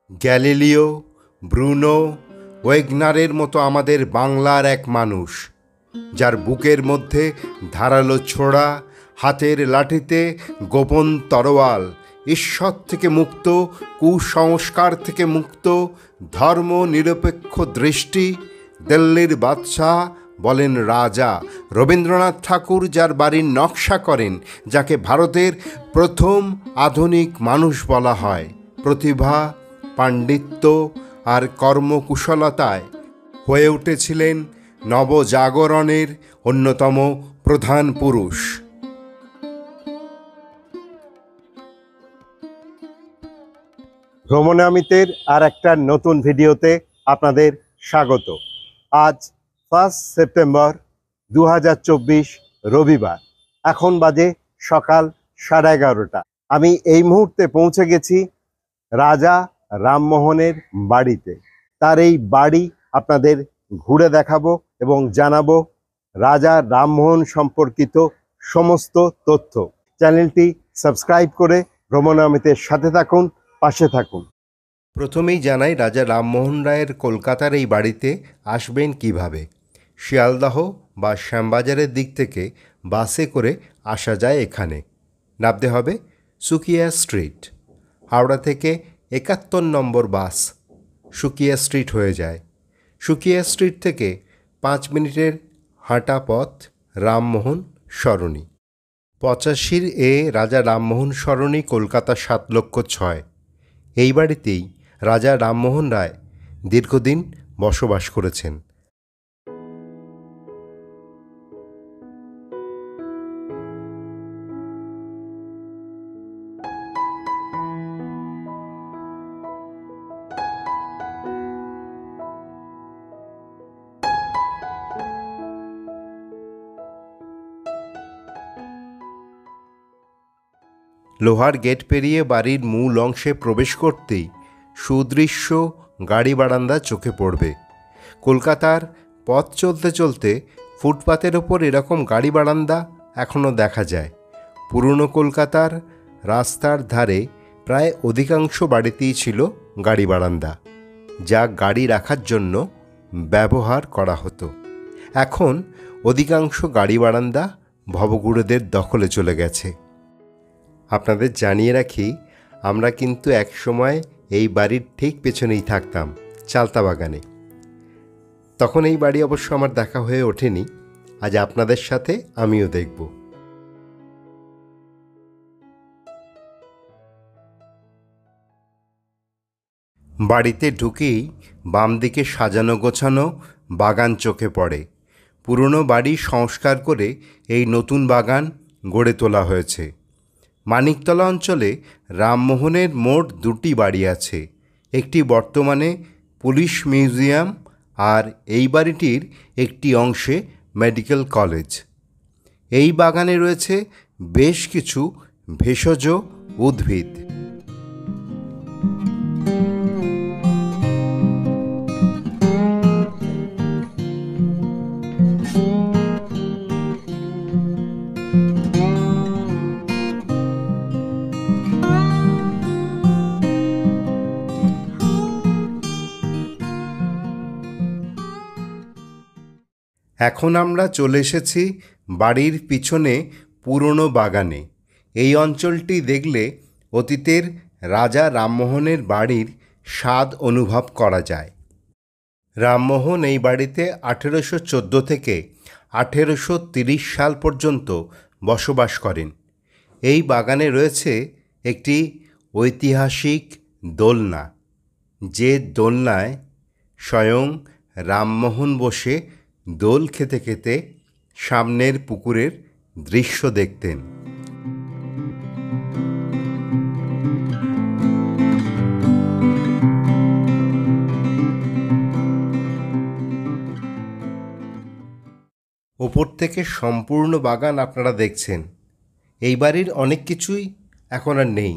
Galileo, Bruno, ওয়েগনারের মতো আমাদের বাংলার এক মানুষ, যার বুকের মধ্যে ধারালো ছোড়া, হাতের লাঠিতে গোপন তরোয়াল, ঈশ্বর থেকে মুক্ত, কুসংস্কার থেকে মুক্ত, ধর্ম নিরপেক্ষ দৃষ্টি, দিল্লির বাদশাহ বলেন রাজা, রবীন্দ্রনাথ ঠাকুর যার বাড়ির নকশা করেন, যাকে ভারতের প্রথম আধুনিক মানুষ বলা হয়, প্রতিভা, পাণ্ডিত্য আর কর্মকুশলতায় হয়ে উঠেছিলেন নবজাগরণের অন্যতম প্রধান পুরুষ। ভ্রমণামিতের আর একটা নতুন ভিডিওতে আপনাদের স্বাগত। আজ 1 সেপ্টেম্বর 2024 রবিবার। এখন বাজে সকাল 11:30। আমি এই মুহূর্তে পৌঁছে গেছি রাজা রামমোহনের বাড়িতে। তার এই বাড়ি আপনাদের ঘুরে দেখাবো এবং জানাবো রাজা রামমোহন সম্পর্কিত সমস্ত তথ্য। চ্যানেলটি সাবস্ক্রাইব করে ভ্রমণামিতের সাথে থাকুন, পাশে থাকুন। প্রথমেই জানাই রাজা রামমোহন রায়ের কলকাতার এই বাড়িতে আসবেন কিভাবে। শিয়ালদহ বা শ্যামবাজারের দিক থেকে বাসে করে আসা যায় এখানে। নামতে হবে সুকিয়া স্ট্রিট। হাওড়া থেকে 71 নম্বর বাস সুকিয়া স্ট্রিট হয়ে যায়। সুকিয়া স্ট্রিট থেকে 5 মিনিটের হাঁটা পথ রামমোহন সরণি। 85 রাজা রামমোহন সরণি, কলকাতা 7,06,000। এই বাড়িতেই রাজা রামমোহন রায় দীর্ঘদিন বসবাস করেছেন। লোহার গেট পেরিয়ে বাড়ির মূল অংশে প্রবেশ করতেই সুদৃশ্য গাড়ি বারান্দা চোখে পড়বে। কলকাতার পথ চলতে চলতে ফুটপাতের ওপর এরকম গাড়ি বারান্দা এখনও দেখা যায়। পুরনো কলকাতার রাস্তার ধারে প্রায় অধিকাংশ বাড়িতেই ছিল গাড়ি বারান্দা, যা গাড়ি রাখার জন্য ব্যবহার করা হতো। এখন অধিকাংশ গাড়ি বারান্দা ভবঘুরেদের দখলে চলে গেছে। আপনাদের জানিয়ে রাখি, আমরা কিন্তু একসময় এই বাড়ির ঠিক পেছনেই থাকতাম, চালতা বাগানে। তখন এই বাড়ি অবশ্য আমার দেখা হয়ে ওঠেনি। আজ আপনাদের সাথে আমিও দেখব। বাড়িতে ঢুকেই বাম দিকে সাজানো গোছানো বাগান চোখে পড়ে। পুরনো বাড়ি সংস্কার করে এই নতুন বাগান গড়ে তোলা হয়েছে। মানিকতলা অঞ্চলে রামমোহনের মোট 2টি বাড়ি আছে। একটি বর্তমানে পুলিশ মিউজিয়াম, আর এই বাড়িটির একটি অংশে মেডিকেল কলেজ। এই বাগানে রয়েছে বেশ কিছু ভেষজ উদ্ভিদ। এখন আমরা চলে এসেছি বাড়ির পিছনে পুরনো বাগানে। এই অঞ্চলটি দেখলে অতীতের রাজা রামমোহনের বাড়ির স্বাদ অনুভব করা যায়। রামমোহন এই বাড়িতে 1814 থেকে 1830 সাল পর্যন্ত বসবাস করেন। এই বাগানে রয়েছে একটি ঐতিহাসিক দোলনা, যে দোলনায় স্বয়ং রামমোহন বসে দোল খেতে খেতে সামনের পুকুরের দৃশ্য দেখতেন। ওপর থেকে সম্পূর্ণ বাগান আপনারা দেখছেন। এই বাড়ির অনেক কিছুই এখন আর নেই।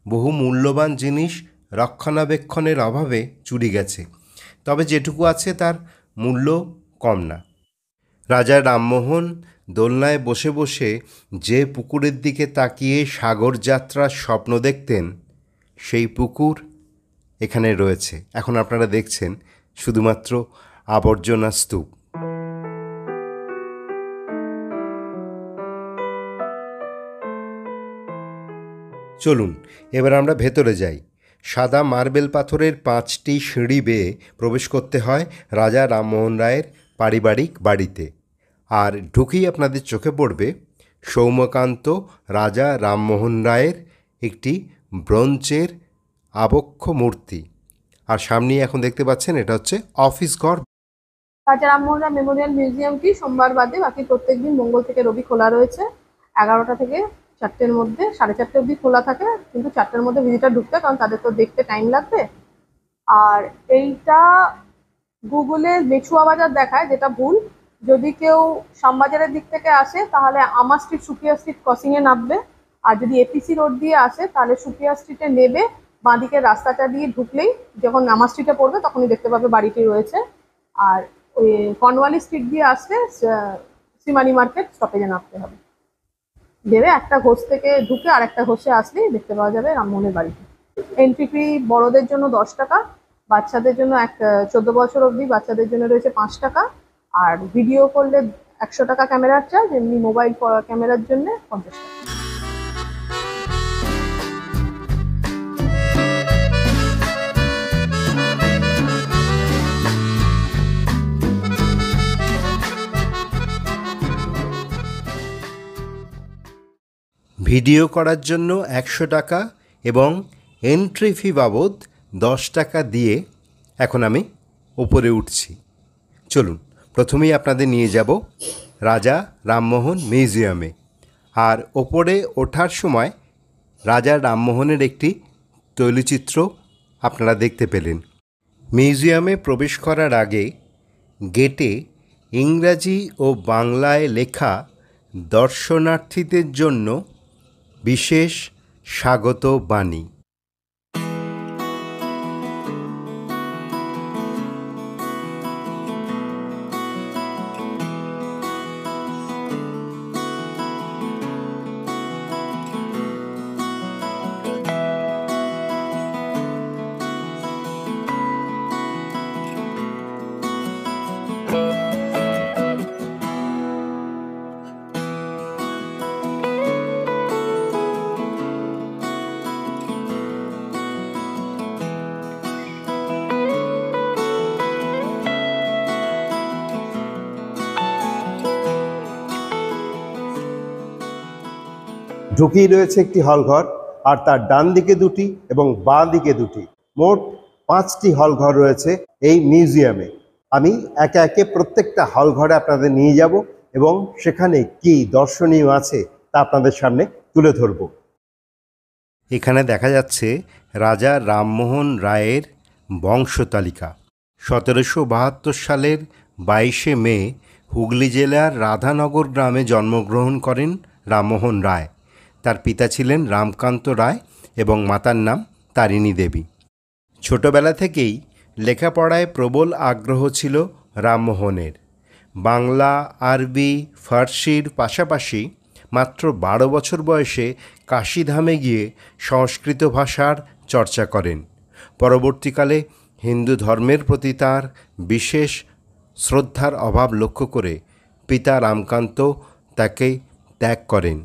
বহু মূল্যবান জিনিস রক্ষণাবেক্ষণের অভাবে চুরি গেছে, তবে যেটুকু আছে তার মূল্য কম না। রাজা রামমোহন দোলনায় বসে বসে যে পুকুরের দিকে তাকিয়ে সাগর যাত্রার স্বপ্ন দেখতেন, সেই পুকুর এখানে রয়েছে। এখন আপনারা দেখছেন শুধুমাত্র আবর্জনা স্তূপ। চলুন এবার আমরা ভেতরে যাই। সাদা মার্বেল পাথরের 5টি সিঁড়ি বেয়ে প্রবেশ করতে হয় রাজা রামমোহন রায়ের পারিবারিক বাড়িতে। আর ঢুকেই আপনাদের চোখে পড়বে সৌম্যকান্ত রাজা রামমোহন রায়ের একটি ব্রোঞ্জের আবক্ষ মূর্তি। আর সামনেই এখন দেখতে পাচ্ছেন এটা হচ্ছে অফিস ঘর। রাজা রামমোহন রায় মেমোরিয়াল মিউজিয়ামটি সোমবার বাদে বাকি প্রত্যেকদিন মঙ্গল থেকে রবি খোলা রয়েছে। 11টা থেকে 4টের মধ্যে, 4:30 অবধি খোলা থাকে, কিন্তু 4টের মধ্যে ভিজিটার ঢুকতে, কারণ তাদের তো দেখতে টাইম লাগবে। আর এইটা গুগলে মেছুয়া বাজার দেখায়, যেটা ভুল। যদি কেউ শ্যামবাজারের দিক থেকে আসে তাহলে আমার স্ট্রিট, সুপ্রিয়া স্ট্রিট ক্রসিংয়ে নামবে। আর যদি এপিসি রোড দিয়ে আসে তাহলে সুপ্রিয়া স্ট্রিটে নেবে, বাঁদিকের রাস্তাটা দিয়ে ঢুকলেই যখন আমার স্ট্রিটে পড়বে তখনই দেখতে পাবে বাড়িটি রয়েছে। আর ওই কর্নওয়ালি স্ট্রিট দিয়ে আসলে শ্রীমানি মার্কেট স্টপেজে নামতে হবে। দেবে একটা ঘোষ থেকে ঢুকে আর একটা ঘোষে আসলেই দেখতে পাওয়া যাবে রামমোহনের বাড়িটি। এন্ট্রি ফি বড়দের জন্য 10 টাকা, বাচ্চাদের জন্য 14 বছর অবধি বাচ্চাদের জন্য রয়েছে 5 টাকা। আর ভিডিও করলে 100 টাকা ক্যামেরার চার্জ, এমনি মোবাইল ক্যামেরার জন্য 50 টাকা। ভিডিও করার জন্য 100 টাকা এবং এন্ট্রি ফি বাবদ 10 টাকা দিয়ে এখন আমি উপরে উঠছি। চলুন প্রথমেই আপনাদের নিয়ে যাব রাজা রামমোহন মিউজিয়ামে। আর ওপরে ওঠার সময় রাজা রামমোহনের একটি তৈলচিত্র আপনারা দেখতে পেলেন। মিউজিয়ামে প্রবেশ করার আগে গেটে ইংরাজি ও বাংলায় লেখা দর্শনার্থীদের জন্য বিশেষ স্বাগত বাণী। ঢুকেই রয়েছে একটি হলঘর, আর তার ডান দিকে দুটি এবং বাঁ দিকে দুটি, মোট 5টি হলঘর রয়েছে এই মিউজিয়ামে। আমি একে একে প্রত্যেকটা হলঘরে আপনাদের নিয়ে যাব এবং সেখানে কি দর্শনীয় আছে তা আপনাদের সামনে তুলে ধরব। এখানে দেখা যাচ্ছে রাজা রামমোহন রায়ের বংশতালিকা। 1772 সালের 22শে মে হুগলি জেলার রাধানগর গ্রামে জন্মগ্রহণ করেন রামমোহন রায়। তার পিতা ছিলেন রামকান্ত রায় এবং মাতার নাম তারিণী দেবী। ছোটবেলা থেকেই লেখাপড়ায় প্রবল আগ্রহ ছিল রামমোহনের। বাংলা, আরবি, ফার্সির পাশাপাশি মাত্র 12 বছর বয়সে কাশীধামে গিয়ে সংস্কৃত ভাষার চর্চা করেন। পরবর্তীকালে হিন্দু ধর্মের প্রতি তার বিশেষ শ্রদ্ধার অভাব লক্ষ্য করে পিতা রামকান্ত তাকে ত্যাগ করেন।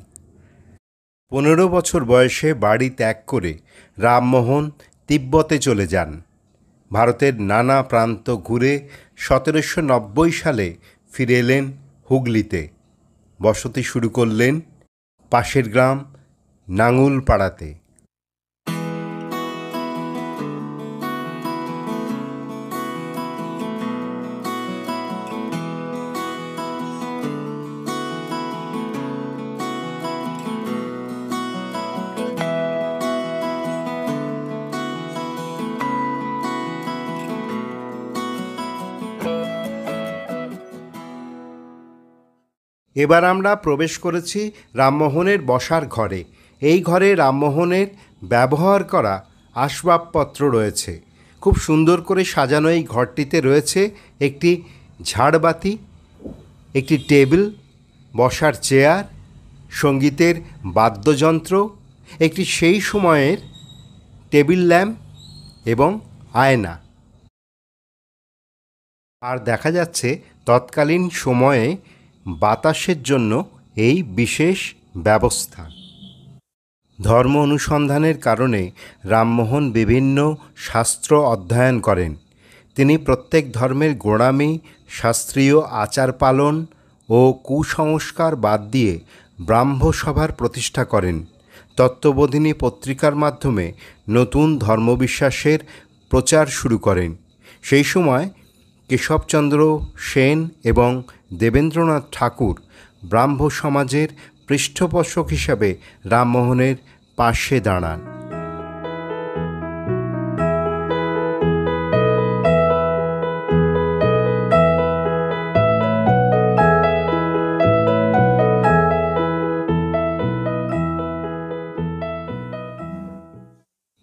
15 বছর বয়সে বাড়ি ত্যাগ করে রামমোহন তিব্বতে চলে যান। ভারতের নানা প্রান্ত ঘুরে 1790 সালে ফিরে এলেন হুগলিতে। বসতি শুরু করলেন পাশের গ্রাম নাঙ্গুলপাড়াতে। এবার আমরা প্রবেশ করেছি রামমোহনের বসার ঘরে। এই ঘরে রামমোহনের ব্যবহার করা আসবাবপত্র রয়েছে। খুব সুন্দর করে সাজানো এই ঘরটিতে রয়েছে একটি ঝাড়বাতি, একটি টেবিল, বসার চেয়ার, সঙ্গীতের বাদ্যযন্ত্র, একটি সেই সময়ের টেবিল ল্যাম্প এবং আয়না। আর দেখা যাচ্ছে তৎকালীন সময়ে বাতাসের জন্য এই বিশেষ ব্যবস্থা। ধর্ম অনুসন্ধানের কারণে রামমোহন বিভিন্ন শাস্ত্র অধ্যয়ন করেন। তিনি প্রত্যেক ধর্মের গোঁড়ামি, শাস্ত্রীয় আচার পালন ও কুসংস্কার বাদ দিয়ে ব্রাহ্মসভার প্রতিষ্ঠা করেন। তত্ত্ববোধিনী পত্রিকার মাধ্যমে নতুন ধর্মবিশ্বাসের প্রচার শুরু করেন। সেই সময় কেশবচন্দ্র সেন এবং দেবেন্দ্রনাথ ঠাকুর ব্রাহ্ম সমাজের পৃষ্ঠপোষক হিসাবে রামমোহনের পাশে দাঁড়ান।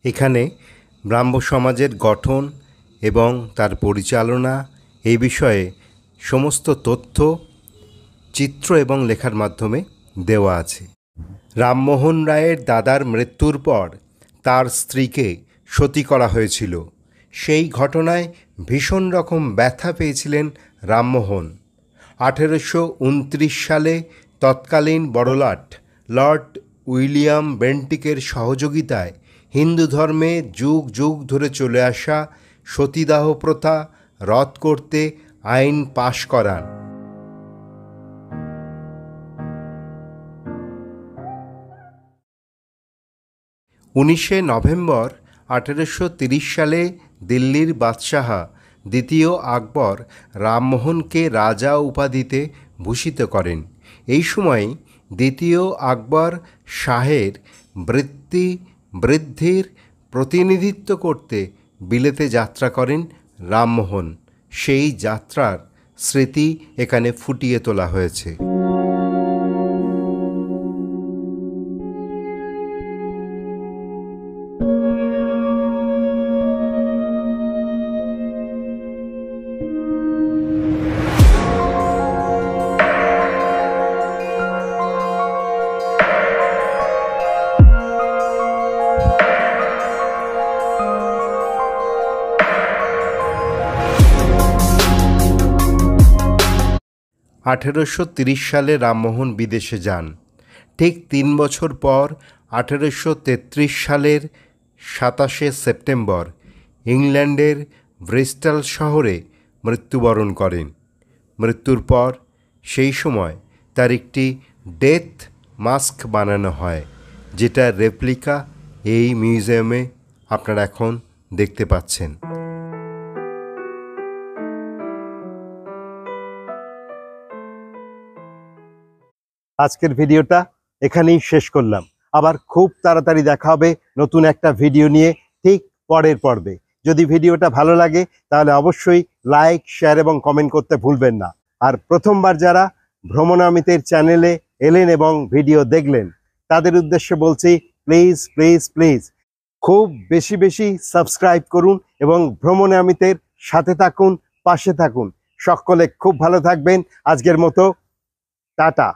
এখানে ব্রাহ্ম সমাজের গঠন এবং তার পরিচালনা এই বিষয়ে সমস্ত তথ্য চিত্র এবং লেখার মাধ্যমে দেওয়া আছে। রামমোহন রায়ের দাদার মৃত্যুর পর তার স্ত্রীকে সতী করা হয়েছিল। সেই ঘটনায় ভীষণ রকম ব্যথা পেয়েছিলেন রামমোহন। 1829 সালে তৎকালীন বড়লাট লর্ড উইলিয়াম বেন্টিকের সহযোগিতায় হিন্দু ধর্মে যুগ যুগ ধরে চলে আসা সতীদাহ প্রথা রদ করতে আইন পাশ করান। 19শে নভেম্বর 1830 সালে দিল্লির বাদশাহ দ্বিতীয় আকবর রামমোহনকে রাজা উপাধিতে ভূষিত করেন। এই সময় দ্বিতীয় আকবর শাহের বৃদ্ধির প্রতিনিধিত্ব করতে বিলেতে যাত্রা করেন রামমোহন। সেই যাত্রার স্মৃতি এখানে ফুটিয়ে তোলা হয়েছে। সালে রামমোহন বিদেশে যান। ঠিক 3 বছর পর 1833 সালের 27শে সেপ্টেম্বর ইংল্যান্ডের ব্রিস্টল শহরে মৃত্যুবরণ করেন। মৃত্যুর পর সেই সময় তার একটি ডেথ মাস্ক বানানো হয়, যেটা রেপ্লিকা এই মিউজিয়ামে আপনারা এখন দেখতে পাচ্ছেন। আজকের ভিডিওটা এখানেই শেষ করলাম। আবার খুব তাড়াতাড়ি দেখা হবে নতুন একটা ভিডিও নিয়ে, ঠিক পরের পর্বে। যদি ভিডিওটা ভালো লাগে তাহলে অবশ্যই লাইক, শেয়ার এবং কমেন্ট করতে ভুলবেন না। আর প্রথমবার যারা ভ্রমণামিতের চ্যানেলে এলেন এবং ভিডিও দেখলেন, তাদের উদ্দেশ্যে বলছি প্লিজ প্লিজ প্লিজ খুব বেশি বেশি সাবস্ক্রাইব করুন এবং ভ্রমণামিতের সাথে থাকুন, পাশে থাকুন। সকলে খুব ভালো থাকবেন। আজকের মতো টাটা।